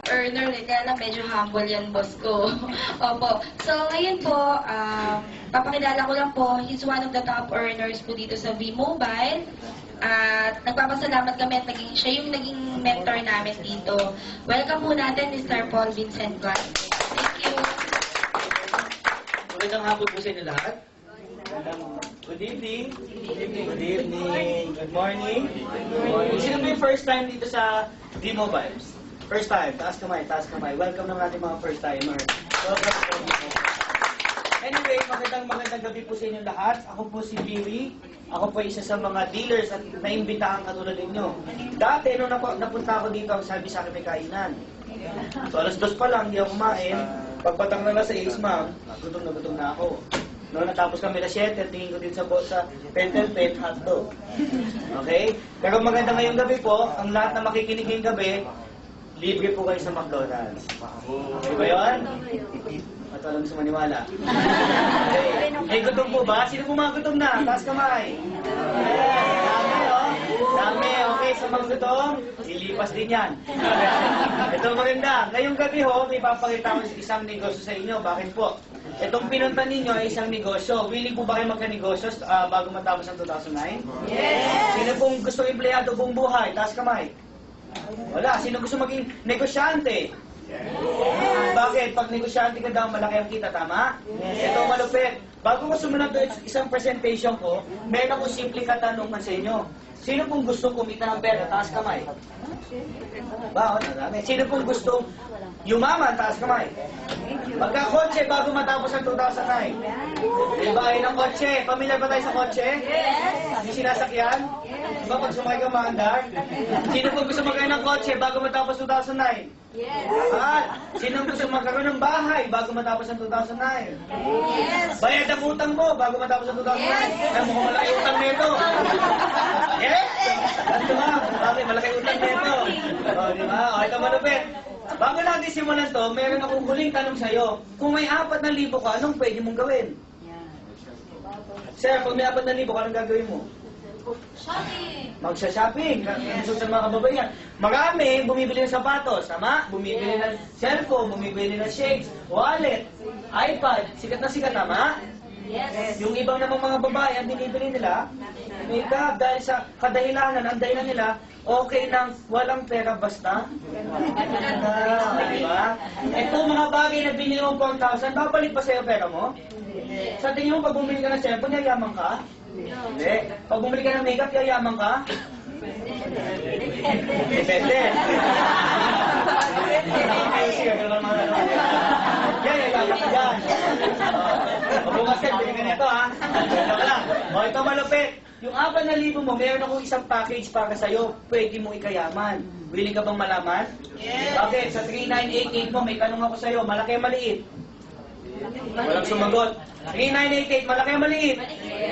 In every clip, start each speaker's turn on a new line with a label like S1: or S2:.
S1: earner eh, kaya lang medyo humble yan, boss ko. Opo. So, ngayon po, papakilala ko lang po, he's one of the top earners po dito sa V-Mobile. At nagpapasalamat kami at siya yung naging mentor namin dito. Welcome po natin, Mr. Paul Vincent Clark. Thank you.
S2: Magandang hapon po sa inyo lahat. Good evening. Good evening. Good morning. Sino ba yung first time dito sa V-Mobile? First time. Taas kamay, taas kamay. Welcome ng ating mga first timer. Anyway, magandang gabi po sa inyo lahat. Ako po si Biwi. Ako po isa sa mga dealers at naimbitahan katulad ninyo. Dati, nung napunta ako dito, ang sabi sa akin may kainan. So, alas 2 pa lang, hindi ako kumain. Pagpatang na sa 6, ma'am, gutom na ako. Noong natapos kami na 7, tingin ko din sa Pentel Pen, hotdog. Okay? Pero maganda ngayong gabi po, ang lahat na makikinig ngayong gabi, libre po kayo sa McDonald's. Okay ba yun? At walang gusto maniwala. Okay. May gutom po ba? Sino po mga gutom na? Taas kamay. Dami, oh. Dami. Okay, sa mga gutom, ilipas din yan. Ito maganda. Ngayong gabi ho, may papakita ko isang negosyo sa inyo. Bakit po? Itong pinunta ninyo ay isang negosyo. Willing po ba kayo magka-negosyo bago matapos ang 2009? Yes! Sino pong gusto empleyado buong buhay? Taas kamay. Wala. Sino gusto maging negosyante? Yes. Bakit? Pag negosyante ka daw, malaki ang kita, tama? Yes. Ito malupit. Bago ko sumunod isang presentation ko, meron akong simpleng katanungan sa inyo. Sino pong gusto kumita ng pera? Taas kamay. Bakit? Nadami. Sino pong gusto yumaman? Taas kamay. Magka-kotse bago matapos ang 2009. Ibahin ng kotse. Pamilyar ba tayo sa kotse? Yes. Yung sinasakyan? Diba pag sumakay ka maandar? Sino pong gusto magkaroon ng kotse bago matapos 2009? Yes. Sino gusto magkaroon ng bahay bago matapos ang 2009? Yes. Bayad ang utang mo bago matapos ang 2009? Yes. Ay, mukhang malaki utang nito. Yes? Ganito ba? Bakit? Malaki utang nito. O, di ba? O, ito malupit. Bago natin simulan to, meron akong huling tanong sa'yo. Kung may 4,000 ka, anong pwede mong gawin? Sir, kung may 4,000 ka, anong gagawin mo?
S1: Shopping!
S2: Magsha-shopping. Gusto sa mga kababaihan. Marami, bumibili ng sapatos, tama? Bumibili ng cellphone, bumibili ng shades, wallet, iPad. Sikat na sikat, tama?
S1: Yes.
S2: Yung ibang namang mga babae, ang binibili nila, makeup, dahil sa kadahilanan, ang dahilan nila, okay nang walang pera basta. Diba? Ito mga bagay na binili mo 4,000, babalik pa sa'yo pera mo? Sa tingin mo, pag bumili ka ng cellphone, yayaman ka? Hindi. Pag bumili ka ng makeup, yayaman ka? Depende. Yan, yayaman ka dyan. Mabukas yan, bili ka nito ha. O, ito malupit. Yung 4,000 mo, meron akong isang package para sa'yo. Pwede mo ikayaman. Willing ka bang malaman? Yes. Bakit? Sa 3988 mo, may tanong ako sa'yo. Malaki o maliit? Walang sumagot. 3988, malaki o maliit?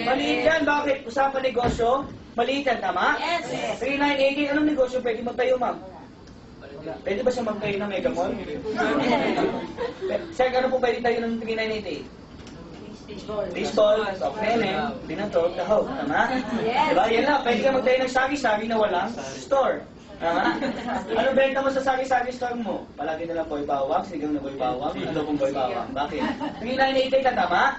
S2: Maliit yan. Bakit? Usapan negosyo? Maliit yan, tama?
S1: Yes.
S2: 3988, anong negosyo pwede magtayo, ma'am? Pwede ba siya magtayo ng Mega Mall? Sir, ano po pwede tayo ng 3988? Baseball, soft tennis, binato, tahaw, tama?
S1: Yes.
S2: Diba? Yan lang, pwede ka magtayo ng sari-sari na walang store. Tama? Ano benta mo sa sari-sari store mo? Palagi na lang boy bawang, sigang na boy bawang, ano pong boy bawang. Bakit? 3988 ka, tama?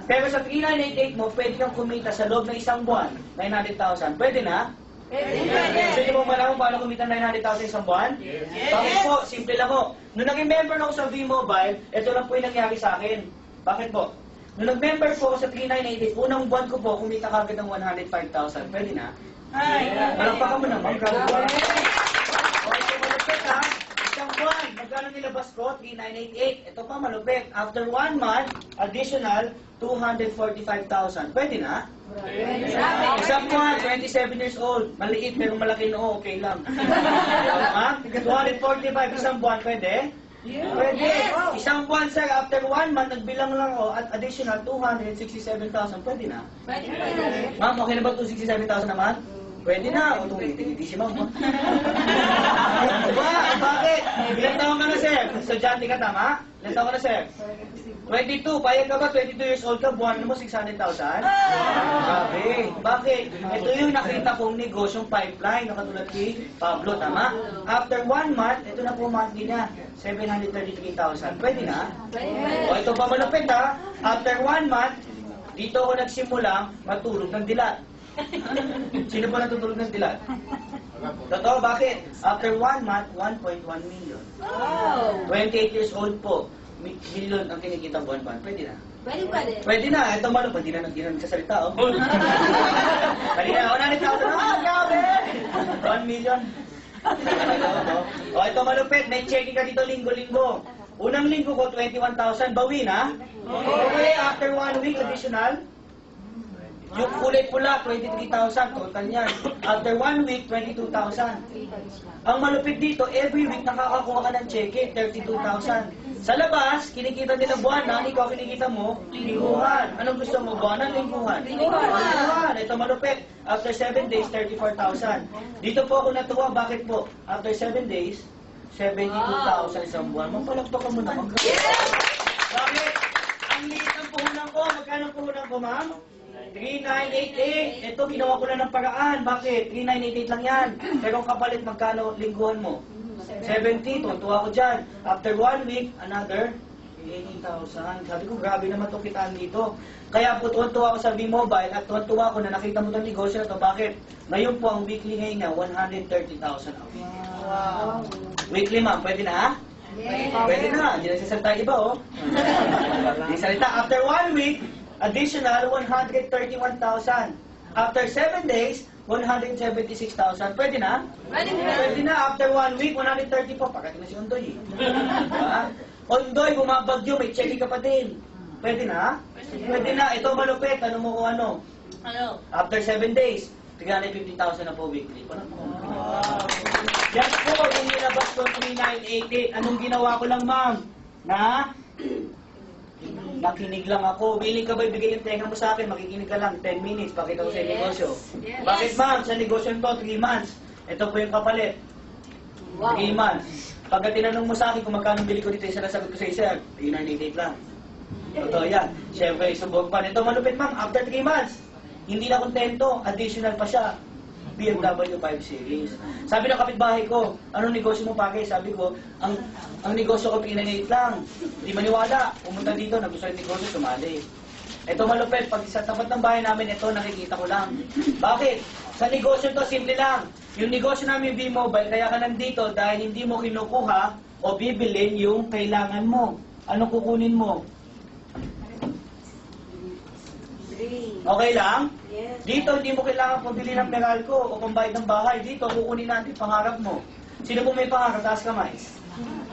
S2: Pero sa 3988 mo, pwede kang kumita sa loob ng isang buwan, 900,000. Pwede na? Pwede. Sige mo malaman paano kumita 900,000 isang buwan? Yes. Bakit po? Simple lang po. Nung naging member na ako sa V-Mobile, ito lang po yung nangyari sa akin. Bakit po? Nung nag-member po ako sa 3988, unang buwan ko po, kumita kagad ng 105,000. Pwede na? Ay! Malakpakan mo naman, grabe ba? Okay, malupit ha. Isang buwan, magkano nilabas ko? 3988. Ito pa malupit. After 1 month, additional 245,000. Pwede na? Isang buwan, 27 years old. Maliit, pero malaki noo, okay lang. Ha? 245, isang buwan, pwede? Pwede. Isang buwan, sir, after 1 month, nagbilang lang ako at additional 267,000. Pwede na?
S1: Pwede.
S2: Ma'am, okay na ba 267,000 naman? Pwede na. O, tumiti si ma'am. Diba? Bakit? Bilang taon ka na, sir? Estudyante ka, tama? Ilan taon ka na, sir? 22. Payag ka ba? 22 years old ka, buwan mo 600,000? Grabe. Bakit? Ito yung nakita kong negosyong pipeline na katulad kay Pablo, tama? After 1 month, ito na po monthly niya. 733,000. Pwede na? O, ito pa malupit ha. After 1 month, dito ako nagsimula matulog ng dilat. Sino po natutulog ng dilat? Totoo, bakit? After 1 month, 1.1 million. 28 years old po. Million ang kinikita buwan-buwan. Pwede na? Pwede na. Ito malo. Pwede na nagsasalita, oh. Kanina, 100,000. Grabe! 1 million. O, ito malupit. May checking ka dito linggo-linggo. Unang linggo ko, 21,000. Bawi na? Okay, after 1 week, additional. Yung kulay pula, 23,000. Total niyan. After 1 week, 22,000. Ang malupit dito, every week nakakakuha ka ng cheque, 32,000. Sa labas, kinikita nila buwanan, ikaw kinikita mo, lingguhan. Anong gusto mo, buwanan, lingguhan? Lingguhan. Ito malupit. After 7 days, 34,000. Dito po ako natuwa. Bakit po? After 7 days, 72,000 isang buwan. Mampalakpakan mo naman. Bakit? Ang liit ng puhunan ko. Magkano ang puhunan ko, ma'am? 3,988. Ito, ginawa ko na ng paraan. Bakit? 3,988 lang yan. Pero ang kapalit, magkano lingguhan mo? 70. Tuwa ko dyan. After 1 week, another 18,000. Sabi ko, grabe naman itong kitaan dito. Kaya po, tuwan-tuwa ako sa V-Mobile at tuwan-tuwa ko na nakita mo itong negosyo na ito. Bakit? Ngayon po, ang weekly ngayon niya, 130,000 a week. Wow. Weekly, ma'am. Pwede na, ha? Pwede na. Hindi na sasalita iba, oh. Hindi salita. After 1 week, additional 131,000. After 7 days, 176,000. Pwede na? Pwede na. After 1 week, 130 po. Pagkat na si Ondoy. Ondoy, bumabagyo, may check ka pa din. Pwede na? Pwede na. Ito malupit. Ano mo kung ano? After 7 days, 350,000 na po weekly. Yan po, yung nilabas ko 3,988. Anong ginawa ko lang, ma'am? Nakinig lang ako. Willing ka ba ibigay yung tenga mo sa akin? Makikinig ka lang. 10 minutes. Pakita ko sa negosyo. Bakit, ma'am? Sa negosyo to, 3 months. Ito po yung kapalit. 3 months. Pagka tinanong mo sa akin kung magkano bili ko dito, isa na sagot ko sa isa, 3,988 lang. Totoo yan. Siyempre, subok pa. Ito malupit, ma'am. After 3 months, hindi na kontento. Additional pa siya. BMW 5 Series. Sabi ng kapitbahay ko, anong negosyo mo pagay? Sabi ko, ang negosyo ko pinanait lang. Hindi maniwala. Pumunta dito, nagustuhan yung negosyo, sumali. Ito malupit, pag sa tapat ng bahay namin, ito nakikita ko lang. Bakit? Sa negosyo to, simple lang. Yung negosyo namin V-Mobile, kaya ka nandito dahil hindi mo kinukuha o bibilin yung kailangan mo. Anong kukunin mo? Okay lang? Dito, hindi mo kailangan pabili ng Meralco o pambayad ng bahay. Dito, kukunin natin pangarap mo. Sino po may pangarap? Taas kamay.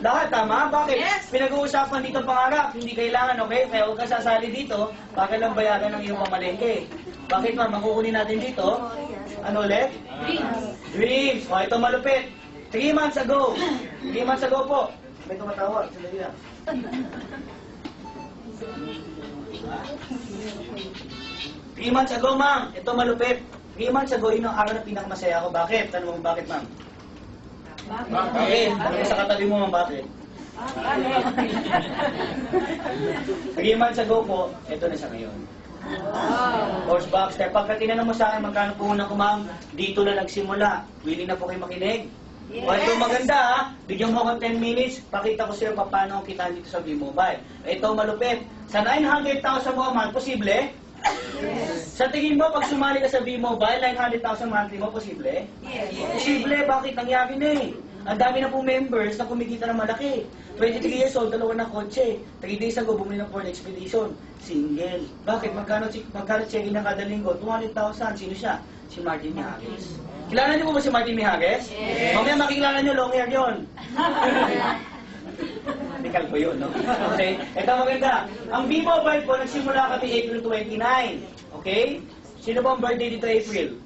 S2: Lahat, tama? Bakit? Pinag-uusapan dito pangarap. Hindi kailangan, okay? Kaya huwag ka sasali dito para lang bayaran ng iyong pamalengke. Bakit, ma'am? Makukunin natin dito? Ano ulit? Dreams. O, ito malupit. 3 months ago. 3 months ago po. May tumatawag. Sandali lang. 3 months ago, ma'am. Ito malupit. 3 months ago, yun ang araw na pinakamasaya ako. Bakit? Tanong mo bakit, ma'am? Bakit? Tanong mo sa katabi mo, ma'am, bakit? 3 months ago po, ito na sa ngayon. Horse Baxter. Pagka tinanong mo sa akin, magkano puhunan ko, ma'am? Dito na nagsimula. Willing na po kayo makinig? O, ito maganda, ha? Bigyan mo ako 10 minutes, pakita ko sa'yo paano ang kita dito sa V-Mobile. Ito malupit. Sa 900,000 mo, ma'am, posible? Sa tingin mo, pag sumali ka sa V-Mobile, 900,000 monthly mo, posible? Posible, bakit? Nangyari na eh. Ang dami na po members na kumikita ng malaki. 23 years old, dalawa ng kotse. 3 days ago, bumili ng Ford Expedition. Single. Bakit? Magkano check-in na kada linggo? 200,000. Sino siya? Si Martin Mijares. Kilala niyo po ba si Martin Mijares? Mamaya makikilala niyo, long hair yun. Tikal ko yun, no? Okay? Ito maganda. Ang V-Mobile po, nagsimula kami April 29. Okay? Sino ba ang birthday dito April?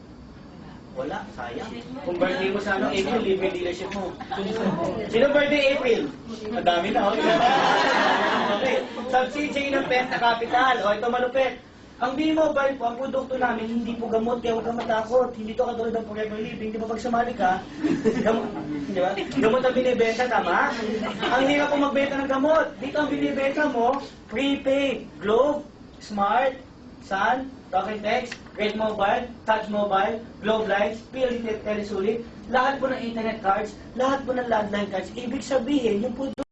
S2: Wala, sayang. Kung birthday mo sa April, libre dealership mo. Sino birthday April? Madami na, okay? Okay. Subsidiary ng Penta Capital. O, ito malupit. Ang B-Mobile po, ang produkto namin, hindi po gamot, kaya huwag kang matakot. Hindi to katulad ng Forever Living. Di ba pag sumali ka, gamot, di ba? Gamot ang binibenta, tama? Ang hirap po magbenta ng gamot. Dito ang binibenta mo, prepaid, Globe, Smart, Sun, Talk and Text, Great Mobile, Touch Mobile, Globe Lights, PLDT Telesulit, lahat po ng internet cards, lahat po ng landline cards. Ibig sabihin, yung produkto